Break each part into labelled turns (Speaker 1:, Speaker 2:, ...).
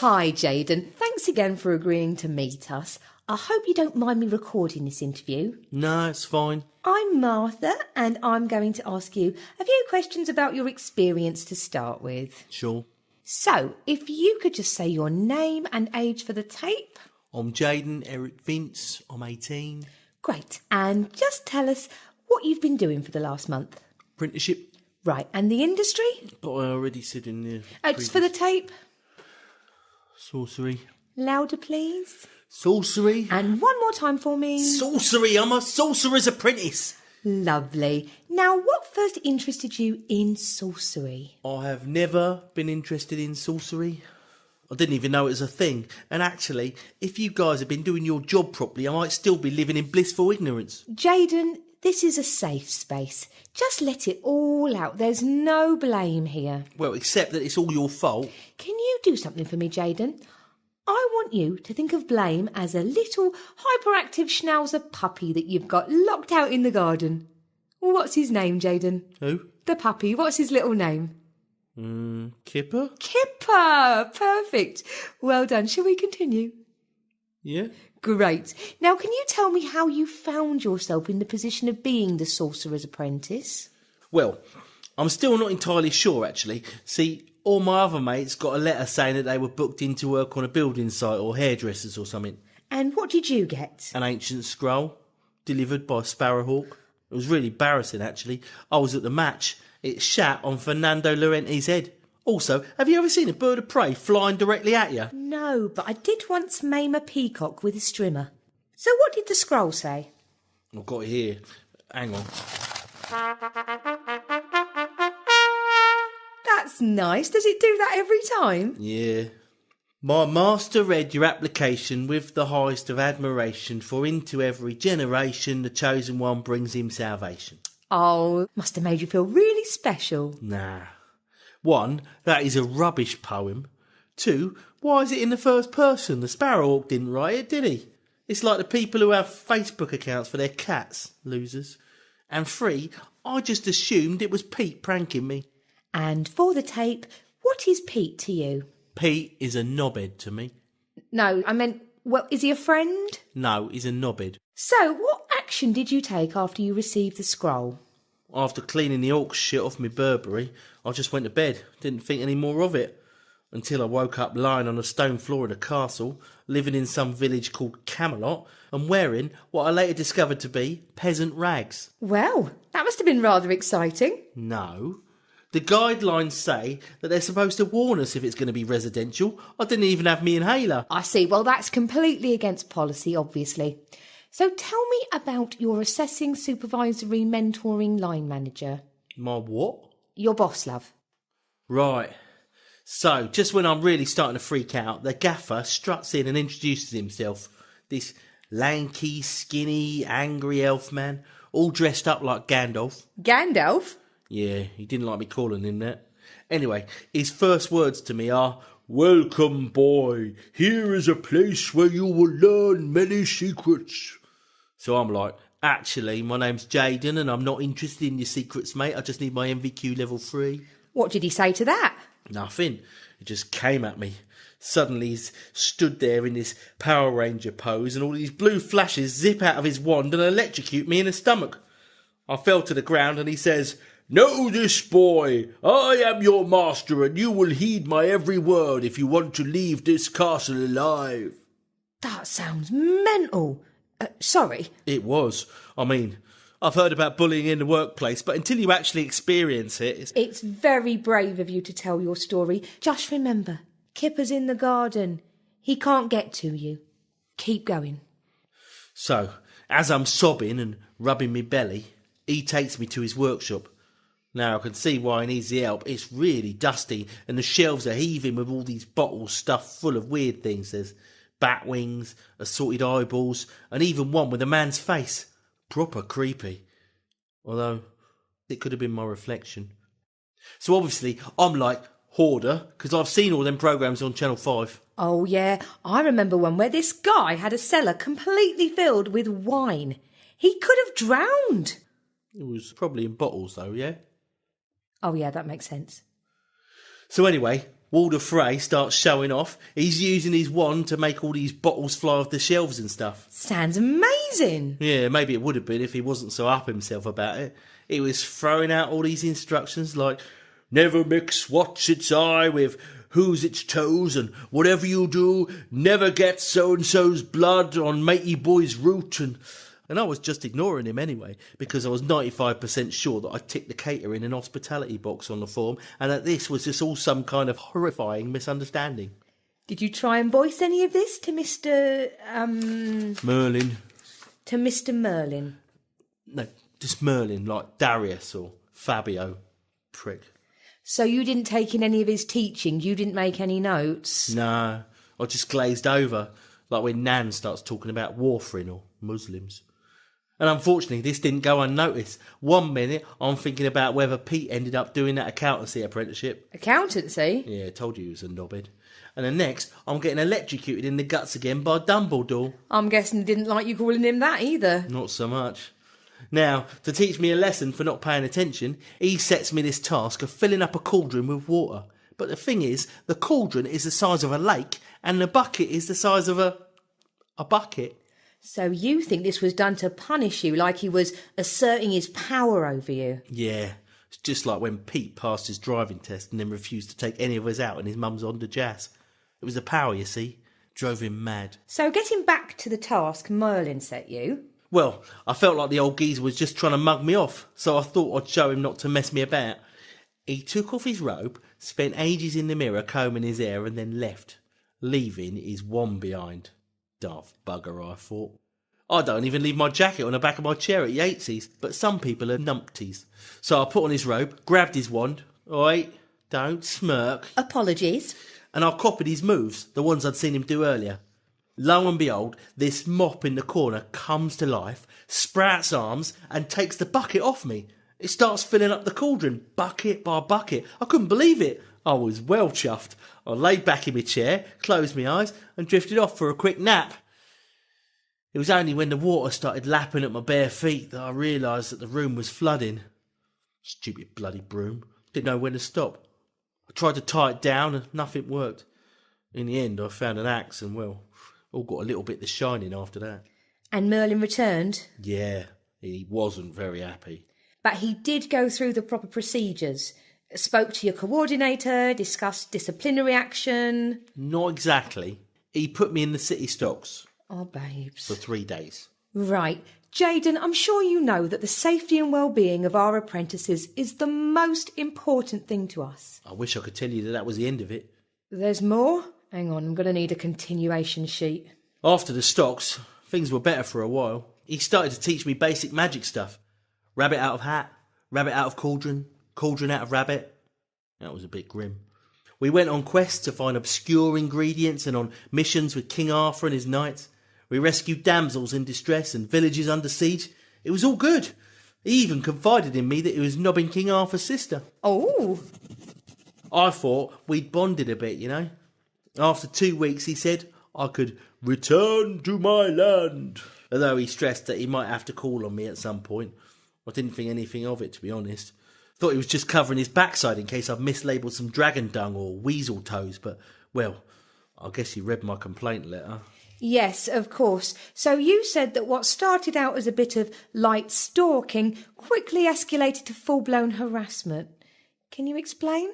Speaker 1: Hi, Jade, and thanks again for agreeing to meet us. I hope you don't mind me recording this interview.
Speaker 2: No, it's fine.
Speaker 1: I'm Martha, and I'm going to ask you a few questions about your experience to start with.
Speaker 2: Sure.
Speaker 1: So, if you could just say your name and age for the tape.
Speaker 2: I'm Jaden Eric Vince. I'm 18.
Speaker 1: Great. And just tell us what you've been doing for the last month.
Speaker 2: Apprenticeship.
Speaker 1: Right. And the industry?
Speaker 2: But I already said in the
Speaker 1: Just for the tape.
Speaker 2: Sorcery.
Speaker 1: Louder, please.
Speaker 2: Sorcery.
Speaker 1: And one more time for me.
Speaker 2: Sorcery. I'm a sorcerer's apprentice.
Speaker 1: Lovely. Now, what first interested you in sorcery?
Speaker 2: I have never been interested in sorcery. I didn't even know it was a thing. And actually, if you guys had been doing your job properly, I might still be living in blissful ignorance.
Speaker 1: Jaden, this is a safe space. Just let it all out. There's no blame here.
Speaker 2: Well, except that it's all your fault.
Speaker 1: Can you do something for me, Jaden? I want you to think of Blame as a little hyperactive schnauzer puppy that you've got locked out in the garden. What's his name, Jaden?
Speaker 2: Who?
Speaker 1: The puppy. What's his little name?
Speaker 2: Kipper?
Speaker 1: Kipper. Perfect. Well done. Shall we continue?
Speaker 2: Yeah.
Speaker 1: Great. Now, can you tell me how you found yourself in the position of being the sorcerer's apprentice?
Speaker 2: Well, I'm still not entirely sure, actually. See, all my other mates got a letter saying that they were booked in to work on a building site or hairdressers or something.
Speaker 1: And what did you get?
Speaker 2: An ancient scroll, delivered by Sparrowhawk. It was really embarrassing, actually. I was at the match. It shat on Fernando Llorente's head. Also, have you ever seen a bird of prey flying directly at you?
Speaker 1: No, but I did once maim a peacock with a strimmer. So what did the scroll say?
Speaker 2: I've got it here. Hang on.
Speaker 1: That's nice. Does it do that every time?
Speaker 2: Yeah. My master read your application with the highest of admiration, for into every generation the chosen one brings him salvation.
Speaker 1: Oh, must have made you feel really special.
Speaker 2: Nah. 1, that is a rubbish poem. 2, why is it in the first person? The Sparrowhawk didn't write it, did he? It's like the people who have Facebook accounts for their cats, losers. And 3, I just assumed it was Pete pranking me.
Speaker 1: And for the tape, what is Pete to you?
Speaker 2: Pete is a knobhead to me.
Speaker 1: No, I meant, well, is he a friend?
Speaker 2: No, he's a knobhead.
Speaker 1: So, what action did you take after you received the scroll?
Speaker 2: After cleaning the orc shit off my Burberry, I just went to bed. Didn't think any more of it. Until I woke up lying on the stone floor of the castle, living in some village called Camelot, and wearing what I later discovered to be peasant rags.
Speaker 1: Well, that must have been rather exciting.
Speaker 2: No. The guidelines say that they're supposed to warn us if it's going to be residential. I didn't even have me inhaler.
Speaker 1: I see. Well, that's completely against policy, obviously. So tell me about your assessing, supervisory, mentoring line manager.
Speaker 2: My what?
Speaker 1: Your boss, love.
Speaker 2: Right. So, just when I'm really starting to freak out, the gaffer struts in and introduces himself. This lanky, skinny, angry elf man, all dressed up like Gandalf.
Speaker 1: Gandalf?
Speaker 2: Yeah, he didn't like me calling him that. Anyway, his first words to me are, "Welcome, boy. Here is a place where you will learn many secrets." So I'm like, actually, my name's Jaden and I'm not interested in your secrets, mate. I just need my MVQ level 3.
Speaker 1: What did he say to that?
Speaker 2: Nothing. He just came at me. Suddenly he's stood there in this Power Ranger pose and all these blue flashes zip out of his wand and electrocute me in the stomach. I fell to the ground and he says, "Know this, boy. I am your master and you will heed my every word if you want to leave this castle alive."
Speaker 1: That sounds mental. Sorry.
Speaker 2: It was. I mean, I've heard about bullying in the workplace, but until you actually experience it...
Speaker 1: It's very brave of you to tell your story. Just remember, Kipper's in the garden. He can't get to you. Keep going.
Speaker 2: So, as I'm sobbing and rubbing my belly, he takes me to his workshop. Now I can see why he needs the help. It's really dusty and the shelves are heaving with all these bottles stuffed full of weird things. There's bat wings, assorted eyeballs, and even one with a man's face. Proper creepy. Although, it could have been my reflection. So obviously, I'm like, hoarder, because I've seen all them programmes on Channel 5.
Speaker 1: Oh yeah, I remember one where this guy had a cellar completely filled with wine. He could have drowned.
Speaker 2: It was probably in bottles though, yeah?
Speaker 1: Oh yeah, that makes sense.
Speaker 2: So anyway, Walder Frey starts showing off. He's using his wand to make all these bottles fly off the shelves and stuff.
Speaker 1: Sounds amazing.
Speaker 2: Yeah, maybe it would have been if he wasn't so up himself about it. He was throwing out all these instructions like, never mix what's its eye with who's its toes, and whatever you do, never get so-and-so's blood on matey boy's root, and I was just ignoring him anyway, because I was 95% sure that I ticked the catering and hospitality box on the form, and that this was just all some kind of horrifying misunderstanding.
Speaker 1: Did you try and voice any of this to Mr.
Speaker 2: Merlin.
Speaker 1: To Mr. Merlin?
Speaker 2: No, just Merlin, like Darius or Fabio. Prick.
Speaker 1: So you didn't take in any of his teaching? You didn't make any notes?
Speaker 2: No, I just glazed over, like when Nan starts talking about warfarin or Muslims. And unfortunately, this didn't go unnoticed. 1 minute, I'm thinking about whether Pete ended up doing that accountancy apprenticeship.
Speaker 1: Accountancy?
Speaker 2: Yeah, I told you he was a knobhead. And the next, I'm getting electrocuted in the guts again by Dumbledore.
Speaker 1: I'm guessing he didn't like you calling him that either.
Speaker 2: Not so much. Now, to teach me a lesson for not paying attention, he sets me this task of filling up a cauldron with water. But the thing is, the cauldron is the size of a lake, and the bucket is the size of a bucket.
Speaker 1: So you think this was done to punish you, like he was asserting his power over you?
Speaker 2: Yeah, it's just like when Pete passed his driving test and then refused to take any of us out and his mum's on the jazz. It was the power, you see. Drove him mad.
Speaker 1: So getting back to the task Merlin set you...
Speaker 2: Well, I felt like the old geezer was just trying to mug me off, so I thought I'd show him not to mess me about. He took off his robe, spent ages in the mirror combing his hair, and then left, leaving his wand behind. Daft bugger, I thought. I don't even leave my jacket on the back of my chair at Yates's, but some people are numpties. So I put on his robe, grabbed his wand. Oi, don't smirk.
Speaker 1: Apologies.
Speaker 2: And I copied his moves, the ones I'd seen him do earlier. Lo and behold, this mop in the corner comes to life, sprouts arms, and takes the bucket off me. It starts filling up the cauldron, bucket by bucket. I couldn't believe it. I was well chuffed. I laid back in my chair, closed my eyes, and drifted off for a quick nap. It was only when the water started lapping at my bare feet that I realised that the room was flooding. Stupid bloody broom. Didn't know when to stop. I tried to tie it down and nothing worked. In the end, I found an axe and, well, all got a little bit the shining after that.
Speaker 1: And Merlin returned?
Speaker 2: Yeah, he wasn't very happy.
Speaker 1: But he did go through the proper procedures. Spoke to your coordinator, discussed disciplinary action.
Speaker 2: Not exactly. He put me in the city stocks.
Speaker 1: Oh, babes.
Speaker 2: For 3 days.
Speaker 1: Right. Jaden, I'm sure you know that the safety and well-being of our apprentices is the most important thing to us.
Speaker 2: I wish I could tell you that was the end of it.
Speaker 1: There's more? Hang on, I'm going to need a continuation sheet.
Speaker 2: After the stocks, things were better for a while. He started to teach me basic magic stuff. Rabbit out of hat, rabbit out of cauldron, cauldron out of rabbit. That was a bit grim. We went on quests to find obscure ingredients and on missions with King Arthur and his knights. We rescued damsels in distress and villages under siege. It was all good. He even confided in me that he was nobbing King Arthur's sister.
Speaker 1: Oh!
Speaker 2: I thought we'd bonded a bit, you know. After 2 weeks, he said I could return to my land. Although he stressed that he might have to call on me at some point. I didn't think anything of it, to be honest. Thought he was just covering his backside in case I'd mislabelled some dragon dung or weasel toes, but, well, I guess he read my complaint letter.
Speaker 1: Yes, of course. So you said that what started out as a bit of light stalking quickly escalated to full-blown harassment. Can you explain?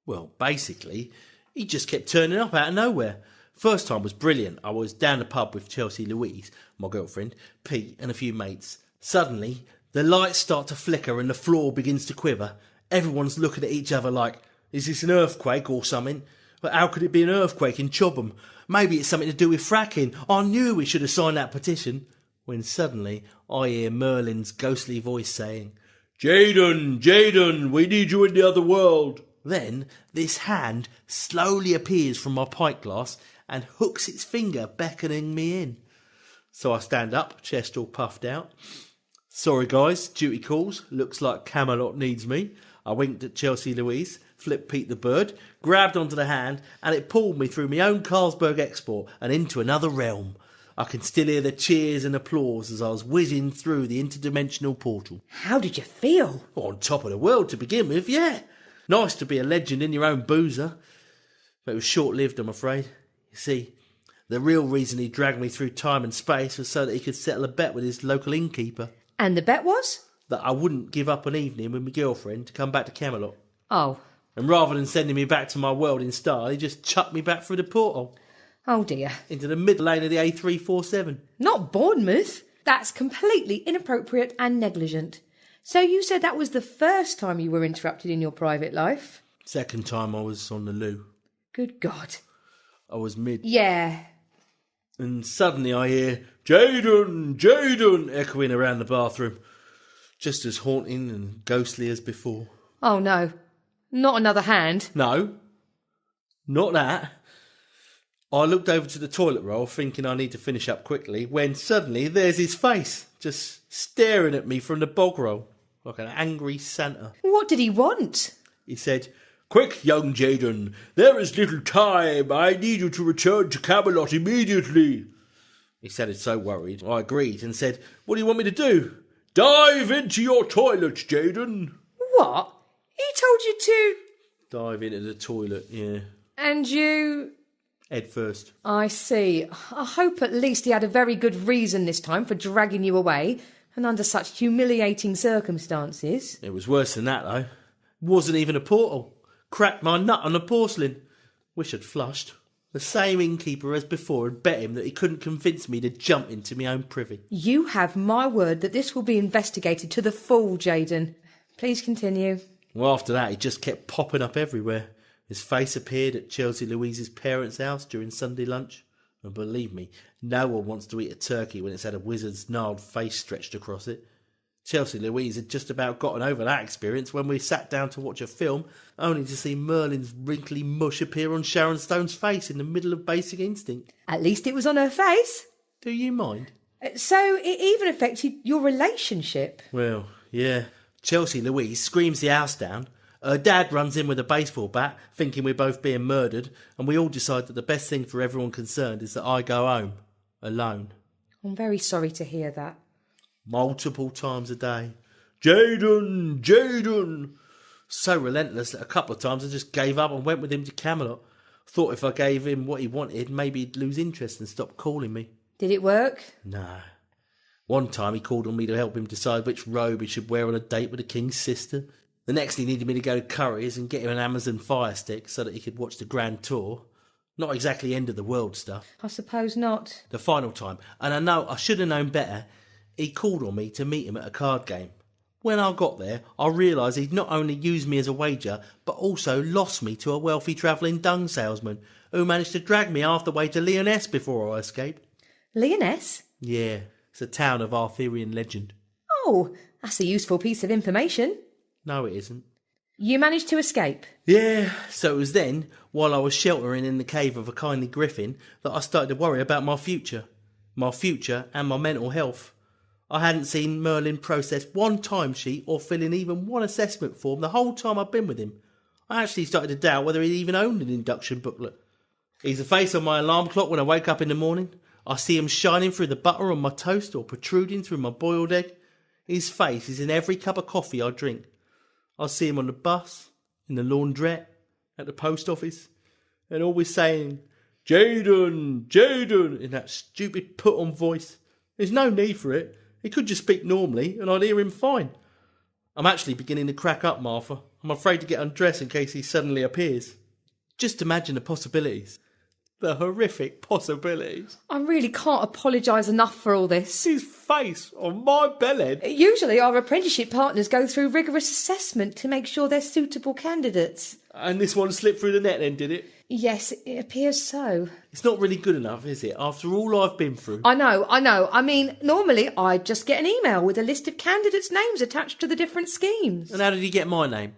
Speaker 2: Well, basically, he just kept turning up out of nowhere. First time was brilliant. I was down the pub with Chelsea Louise, my girlfriend, Pete and a few mates. Suddenly, the lights start to flicker and the floor begins to quiver. Everyone's looking at each other like, is this an earthquake or something? But how could it be an earthquake in Chobham? Maybe it's something to do with fracking. I knew we should have signed that petition. When suddenly I hear Merlin's ghostly voice saying, Jaden, Jaden, we need you in the other world. Then this hand slowly appears from my pint glass and hooks its finger beckoning me in. So I stand up, chest all puffed out. Sorry guys, duty calls. Looks like Camelot needs me. I winked at Chelsea Louise, flipped Pete the bird, grabbed onto the hand, and it pulled me through my own Carlsberg export and into another realm. I can still hear the cheers and applause as I was whizzing through the interdimensional portal.
Speaker 1: How did you feel?
Speaker 2: On top of the world to begin with, yeah. Nice to be a legend in your own boozer. But it was short-lived, I'm afraid. You see, the real reason he dragged me through time and space was so that he could settle a bet with his local innkeeper.
Speaker 1: And the bet was?
Speaker 2: That I wouldn't give up an evening with my girlfriend to come back to Camelot.
Speaker 1: Oh.
Speaker 2: And rather than sending me back to my world in style, he just chucked me back through the portal.
Speaker 1: Oh dear.
Speaker 2: Into the mid lane of the A347.
Speaker 1: Not Bournemouth. That's completely inappropriate and negligent. So you said that was the first time you were interrupted in your private life?
Speaker 2: Second time I was on the loo.
Speaker 1: Good God.
Speaker 2: I was mid.
Speaker 1: Yeah.
Speaker 2: And suddenly I hear, Jaden, Jaden, echoing around the bathroom. Just as haunting and ghostly as before.
Speaker 1: Oh no. Not another hand.
Speaker 2: No. Not that. I looked over to the toilet roll thinking I need to finish up quickly when suddenly there's his face just staring at me from the bog roll like an angry Santa.
Speaker 1: What did he want?
Speaker 2: He said, Quick, young Jaden, there is little time. I need you to return to Camelot immediately. He sounded so worried. I agreed and said, What do you want me to do? Dive into your toilet, Jaden.
Speaker 1: What? He told you to...
Speaker 2: Dive into the toilet, yeah.
Speaker 1: And you...
Speaker 2: Head first.
Speaker 1: I see. I hope at least he had a very good reason this time for dragging you away, and under such humiliating circumstances.
Speaker 2: It was worse than that, though. It wasn't even a portal. Cracked my nut on the porcelain. Wish I'd flushed. The same innkeeper as before had bet him that he couldn't convince me to jump into my own privy.
Speaker 1: You have my word that this will be investigated to the full, Jaden. Please continue.
Speaker 2: Well, after that, he just kept popping up everywhere. His face appeared at Chelsea Louise's parents' house during Sunday lunch. And believe me, no one wants to eat a turkey when it's had a wizard's gnarled face stretched across it. Chelsea Louise had just about gotten over that experience when we sat down to watch a film, only to see Merlin's wrinkly mush appear on Sharon Stone's face in the middle of Basic Instinct.
Speaker 1: At least it was on her face.
Speaker 2: Do you mind?
Speaker 1: So it even affected your relationship.
Speaker 2: Well, yeah. Chelsea Louise screams the house down. Her dad runs in with a baseball bat, thinking we're both being murdered, and we all decide that the best thing for everyone concerned is that I go home, alone.
Speaker 1: I'm very sorry to hear that.
Speaker 2: Multiple times a day. Jaden, Jaden. So relentless that a couple of times I just gave up and went with him to Camelot. Thought if I gave him what he wanted, maybe he'd lose interest and stop calling me.
Speaker 1: Did it work?
Speaker 2: No. One time he called on me to help him decide which robe he should wear on a date with the king's sister. The next he needed me to go to Curry's and get him an Amazon Fire Stick so that he could watch the Grand Tour. Not exactly end of the world stuff.
Speaker 1: I suppose not.
Speaker 2: The final time, and I know I should have known better, he called on me to meet him at a card game. When I got there, I realised he'd not only used me as a wager, but also lost me to a wealthy travelling dung salesman who managed to drag me half the way to Lyonesse before I escaped.
Speaker 1: Lyonesse?
Speaker 2: Yeah, it's a town of Arthurian legend.
Speaker 1: Oh, that's a useful piece of information.
Speaker 2: No, it isn't.
Speaker 1: You managed to escape?
Speaker 2: Yeah, so it was then, while I was sheltering in the cave of a kindly griffin, that I started to worry about my future. My future and my mental health. I hadn't seen Merlin process one timesheet or fill in even one assessment form the whole time I've been with him. I actually started to doubt whether he even owned an induction booklet. He's the face on my alarm clock when I wake up in the morning. I see him shining through the butter on my toast or protruding through my boiled egg. His face is in every cup of coffee I drink. I see him on the bus, in the laundrette, at the post office, and always saying, Jaden, Jaden, in that stupid put-on voice. There's no need for it. He could just speak normally, and I'd hear him fine. I'm actually beginning to crack up, Martha. I'm afraid to get undressed in case he suddenly appears. Just imagine the possibilities. The horrific possibilities.
Speaker 1: I really can't apologise enough for all this.
Speaker 2: His face on my bellhead.
Speaker 1: Usually our apprenticeship partners go through rigorous assessment to make sure they're suitable candidates.
Speaker 2: And this one slipped through the net then, did it?
Speaker 1: Yes, it appears so.
Speaker 2: It's not really good enough, is it? After all I've been through.
Speaker 1: I know. I mean, normally I'd just get an email with a list of candidates' names attached to the different schemes.
Speaker 2: And how did he get my name?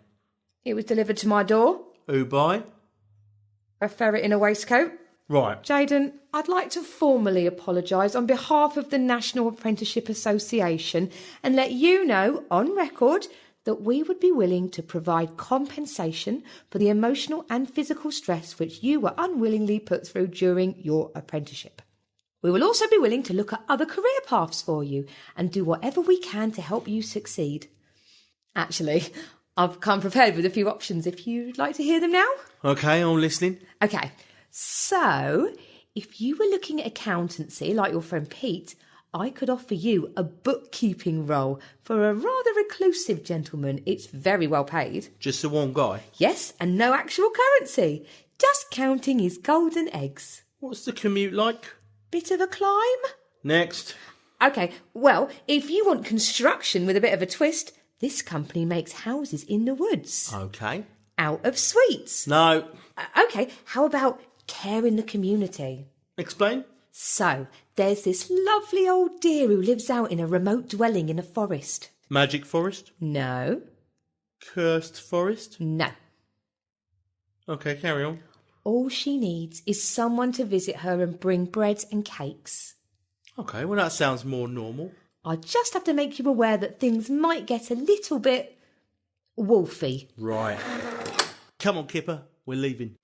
Speaker 1: It was delivered to my door.
Speaker 2: Who by?
Speaker 1: A ferret in a waistcoat.
Speaker 2: Right.
Speaker 1: Jaden, I'd like to formally apologise on behalf of the National Apprenticeship Association and let you know, on record, that we would be willing to provide compensation for the emotional and physical stress which you were unwillingly put through during your apprenticeship. We will also be willing to look at other career paths for you and do whatever we can to help you succeed. Actually, I've come prepared with a few options if you'd like to hear them now.
Speaker 2: Okay, I'm listening.
Speaker 1: Okay, so if you were looking at accountancy like your friend Pete, I could offer you a bookkeeping role for a rather reclusive gentleman. It's very well paid.
Speaker 2: Just the one guy?
Speaker 1: Yes, and no actual currency. Just counting his golden eggs.
Speaker 2: What's the commute like?
Speaker 1: Bit of a climb?
Speaker 2: Next.
Speaker 1: Okay, well, if you want construction with a bit of a twist, this company makes houses in the woods.
Speaker 2: Okay.
Speaker 1: Out of suites.
Speaker 2: No.
Speaker 1: Okay, how about care in the community?
Speaker 2: Explain.
Speaker 1: So, there's this lovely old dear who lives out in a remote dwelling in a forest.
Speaker 2: Magic forest?
Speaker 1: No.
Speaker 2: Cursed forest?
Speaker 1: No.
Speaker 2: Okay, carry on.
Speaker 1: All she needs is someone to visit her and bring bread and cakes.
Speaker 2: Okay, well that sounds more normal.
Speaker 1: I just have to make you aware that things might get a little bit wolfy.
Speaker 2: Right. Come on, Kipper, we're leaving.